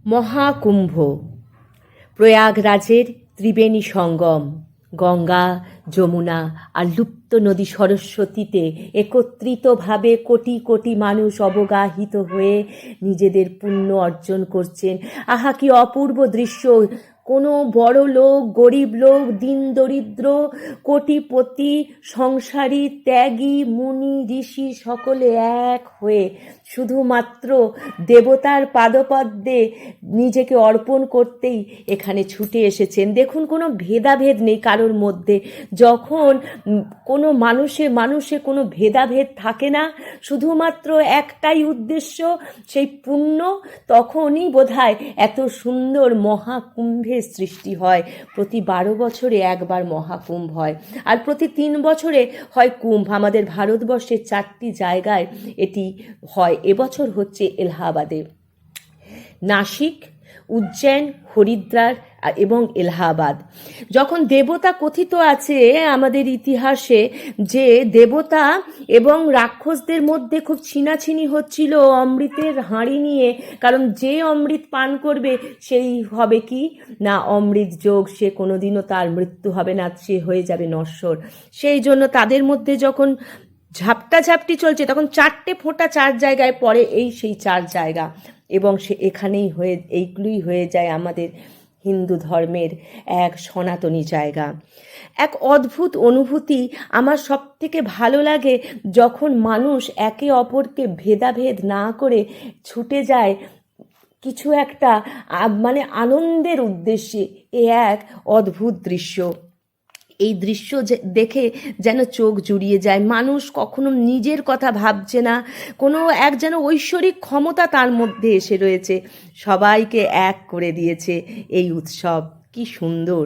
মহাকুম্ভ, প্রয়াগরাজের ত্রিবেণী সঙ্গম, গঙ্গা, যমুনা আর লুপ্ত নদী সরস্বতীতে একত্রিতভাবে কোটি কোটি মানুষ অবগাহিত হয়ে নিজেদের পুণ্য অর্জন করছেন। আহা, কি অপূর্ব দৃশ্য! কোনো বড় লোক, গরিব লোক, দিন দরিদ্র, কোটিপতি, সংসারী, ত্যাগী, মুনি, ঋষি সকলে এক হয়ে শুধুমাত্র দেবতার পাদপদ্মে নিজেকে অর্পণ করতেই এখানে ছুটে এসেছেন। দেখুন, কোনো ভেদাভেদ নেই কারোর মধ্যে। যখন কোনো মানুষে কোনো ভেদাভেদ থাকে না, শুধুমাত্র একটাই উদ্দেশ্য, সেই পুণ্য, তখনই বোধহয় এত সুন্দর মহাকুম্ভের সৃষ্টি হয়। প্রতি 12 বছরে একবার মহাকুম্ভ হয়, আর প্রতি 3 বছরে হয় কুম্ভ। আমাদের ভারতবর্ষের 4টি জায়গায় এটি হয়। এবছর হচ্ছে এলাহাবাদে, নাসিক, উজ্জয়ন, হরিদ্বার এবং এলাহাবাদ। যখন দেবতা কথিত আছে আমাদের ইতিহাসে যে দেবতা এবং রাক্ষসদের মধ্যে খুব ছিনাছিনি হচ্ছিল অমৃতের হাঁড়ি নিয়ে, কারণ যে অমৃত পান করবে সেই হবে কি না অমৃত যোগ, সে কোনোদিনও তার মৃত্যু হবে না, সে হয়ে যাবে নশ্বর। সেই জন্য তাদের মধ্যে যখন ঝাপটাঝাপটি চলছে, তখন 4টে ফোঁটা 4 জায়গায় পড়ে, এই সেই 4 জায়গা, এবং সে এখানেই এইগুলোই হয়ে যায় আমাদের হিন্দু ধর্মের এক সনাতনী জায়গা। এক অদ্ভুত অনুভূতি আমার সব থেকে ভালো লাগে যখন মানুষ একে অপরকে ভেদাভেদ না করে ছুটে যায় কিছু একটা মানে আনন্দের উদ্দেশ্যে। এ এক অদ্ভুত দৃশ্য। এই দৃশ্য দেখে যেন চোখ জুড়িয়ে যায়। মানুষ কখনো নিজের কথা ভাবছে না, কোনো এক যেন ঐশ্বরিক ক্ষমতা তার মধ্যে এসে রয়েছে, সবাইকে এক করে দিয়েছে এই উৎসব। কি সুন্দর!